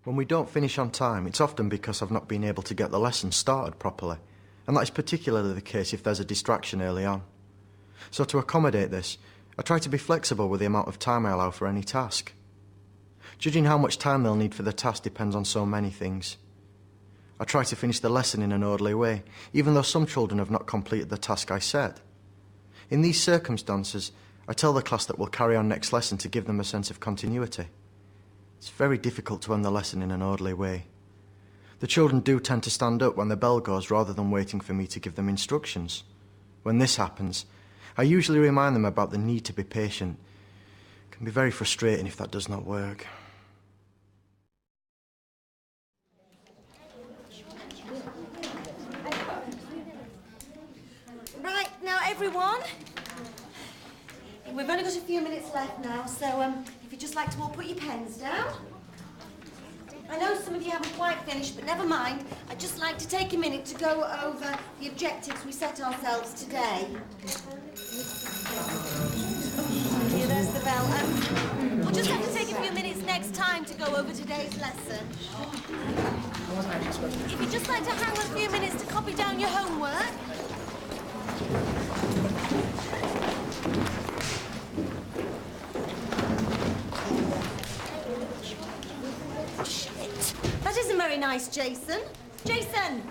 When we don't finish on time, it's often because I've not been able to get the lesson started properly, and that is particularly the case if there's a distraction early on. So to accommodate this, I try to be flexible with the amount of time I allow for any task. Judging how much time they'll need for the task depends on so many things. I try to finish the lesson in an orderly way, even though some children have not completed the task I set. In these circumstances, I tell the class that we'll carry on next lesson to give them a sense of continuity. It's very difficult to end the lesson in an orderly way. The children do tend to stand up when the bell goes rather than waiting for me to give them instructions. When this happens, I usually remind them about the need to be patient. It can be very frustrating if that does not work. Right, now everyone, we've only got a few minutes left now, so if you'd just like to all put your pens down. I know some of you haven't quite finished, but never mind. I'd just like to take a minute to go over the objectives we set ourselves today. Here, there's the bell. We'll just have to take a few minutes next time to go over today's lesson. If you'd just like to hang a few minutes to copy down your homework. Shit! That isn't very nice, Jason. Jason!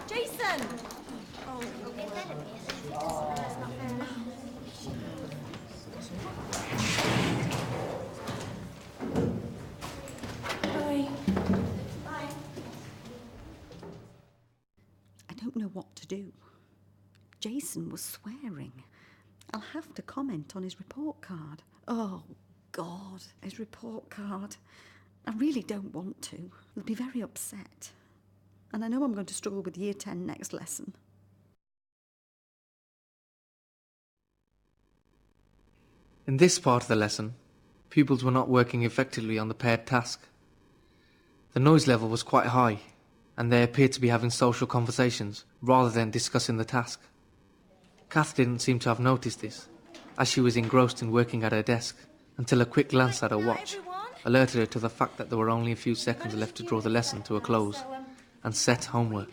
Jason! Oh, Bye. Bye. I don't know what to do. Jason was swearing. I'll have to comment on his report card. Oh, God, his report card. I really don't want to. They'll be very upset. And I know I'm going to struggle with Year 10 next lesson. In this part of the lesson, pupils were not working effectively on the paired task. The noise level was quite high, and they appeared to be having social conversations rather than discussing the task. Kath didn't seem to have noticed this, as she was engrossed in working at her desk, until a quick glance at her watch alerted her to the fact that there were only a few seconds left to draw the lesson to a close and set homework.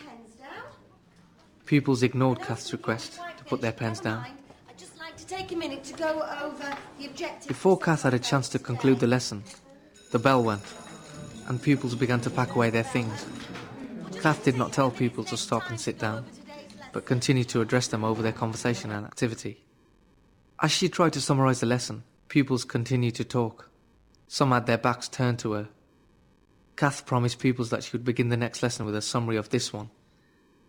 Pupils ignored Kath's request to put their pens down. I'd just like to take a minute to go over the objectives. Before Kath had a chance to conclude the lesson, the bell went, and pupils began to pack away their things. Kath did not tell pupils to stop and sit down, but continued to address them over their conversation and activity. As she tried to summarise the lesson, pupils continued to talk. Some had their backs turned to her. Kath promised pupils that she would begin the next lesson with a summary of this one,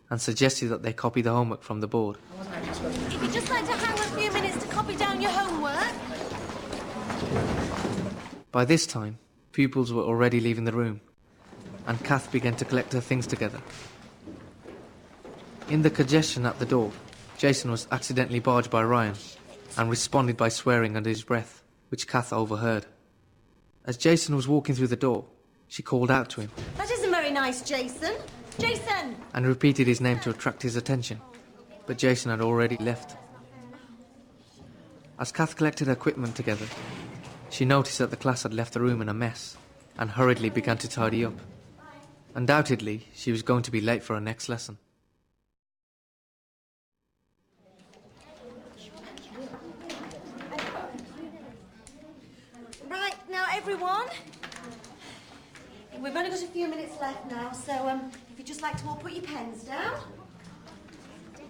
and suggested that they copy the homework from the board. If you'd just like to hang a few minutes to copy down your homework. By this time, pupils were already leaving the room, and Kath began to collect her things together. In the congestion at the door, Jason was accidentally barged by Ryan, and responded by swearing under his breath, which Kath overheard. As Jason was walking through the door, she called out to him. That isn't very nice, Jason. Jason! And repeated his name to attract his attention, but Jason had already left. As Kath collected her equipment together, she noticed that the class had left the room in a mess, and hurriedly began to tidy up. Undoubtedly, she was going to be late for her next lesson. Right, now everyone, we've only got a few minutes left now, so if you'd just like to all put your pens down.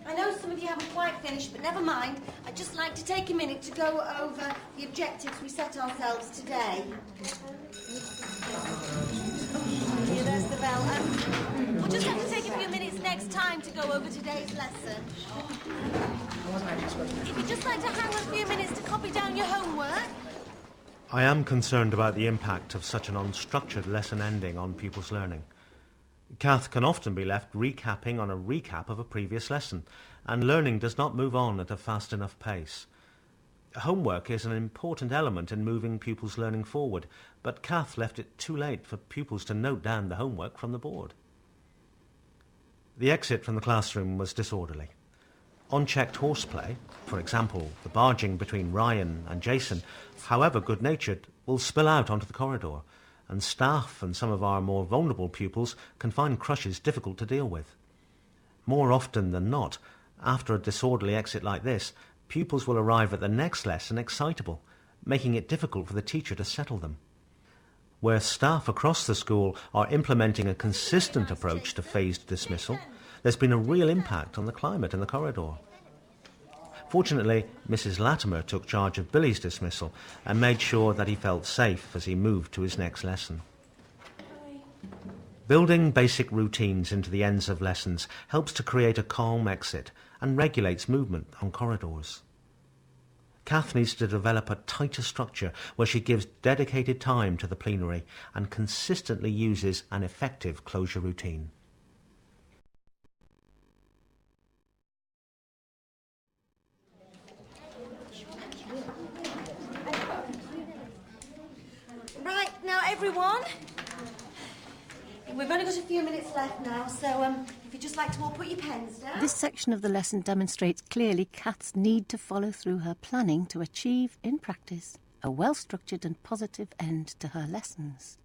I know some of you haven't quite finished, but never mind. I'd just like to take a minute to go over the objectives we set ourselves today. Here, there's the bell. We'll just have to take a few minutes next time to go over today's lesson. If you'd just like to hang a few minutes to copy down your homework. I am concerned about the impact of such an unstructured lesson ending on pupils' learning. Kath can often be left recapping on a recap of a previous lesson, and learning does not move on at a fast enough pace. Homework is an important element in moving pupils' learning forward, but Kath left it too late for pupils to note down the homework from the board. The exit from the classroom was disorderly. Unchecked horseplay, for example, the barging between Ryan and Jason, however good-natured, will spill out onto the corridor, and staff and some of our more vulnerable pupils can find crushes difficult to deal with. More often than not, after a disorderly exit like this, pupils will arrive at the next lesson excitable, making it difficult for the teacher to settle them. Where staff across the school are implementing a consistent approach to phased dismissal, there's been a real impact on the climate in the corridor. Fortunately, Mrs. Latimer took charge of Billy's dismissal and made sure that he felt safe as he moved to his next lesson. Building basic routines into the ends of lessons helps to create a calm exit and regulates movement on corridors. Kath needs to develop a tighter structure where she gives dedicated time to the plenary and consistently uses an effective closure routine. Right, now everyone, we've only got a few minutes left now, so if you'd just like to all put your pens down. This section of the lesson demonstrates clearly Kath's need to follow through her planning to achieve, in practice, a well-structured and positive end to her lessons.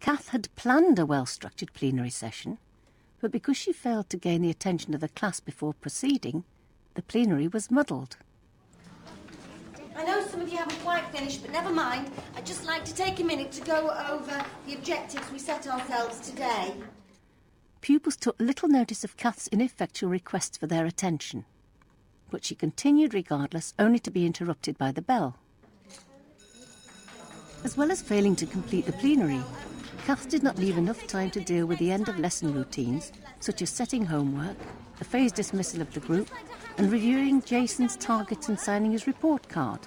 Kath had planned a well-structured plenary session, but because she failed to gain the attention of the class before proceeding, the plenary was muddled. I know some of you haven't quite finished, but never mind. I'd just like to take a minute to go over the objectives we set ourselves today. Pupils took little notice of Kath's ineffectual request for their attention, but she continued regardless, only to be interrupted by the bell. As well as failing to complete the plenary, Kath did not leave enough time to deal with the end-of-lesson routines, such as setting homework, the phased dismissal of the group, and reviewing Jason's targets and signing his report card.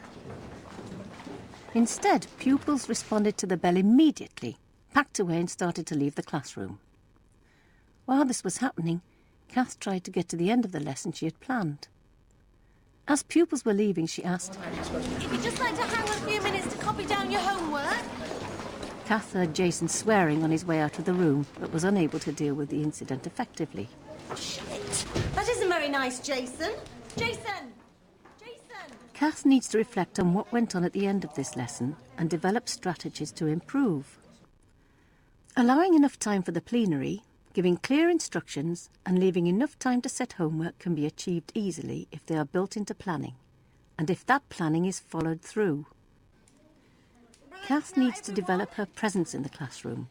Instead, pupils responded to the bell immediately, packed away and started to leave the classroom. While this was happening, Kath tried to get to the end of the lesson she had planned. As pupils were leaving, she asked, If you'd just like to hang a few minutes to copy down your homework. Kath heard Jason swearing on his way out of the room, but was unable to deal with the incident effectively. Shit! That isn't very nice, Jason. Jason! Kath needs to reflect on what went on at the end of this lesson and develop strategies to improve. Allowing enough time for the plenary, giving clear instructions and leaving enough time to set homework can be achieved easily if they are built into planning, and if that planning is followed through. Kath needs to develop her presence in the classroom,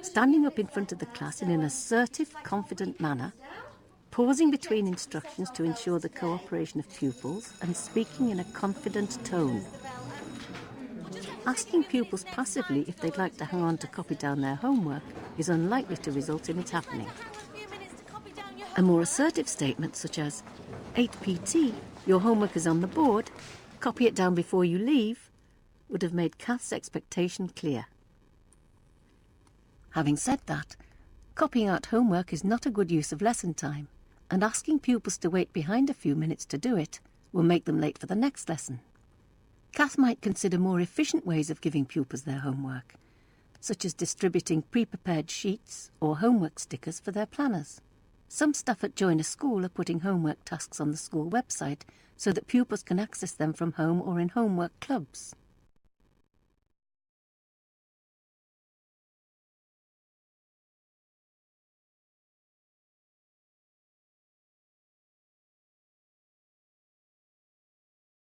standing up in front of the class in an assertive, confident manner, pausing between instructions to ensure the cooperation of pupils, and speaking in a confident tone. Asking pupils passively if they'd like to hang on to copy down their homework is unlikely to result in it happening. A more assertive statement such as, 8PT, your homework is on the board, copy it down before you leave, would have made Kath's expectation clear. Having said that, copying out homework is not a good use of lesson time, and asking pupils to wait behind a few minutes to do it will make them late for the next lesson. Kath might consider more efficient ways of giving pupils their homework, such as distributing pre-prepared sheets or homework stickers for their planners. Some staff at Join a School are putting homework tasks on the school website so that pupils can access them from home or in homework clubs.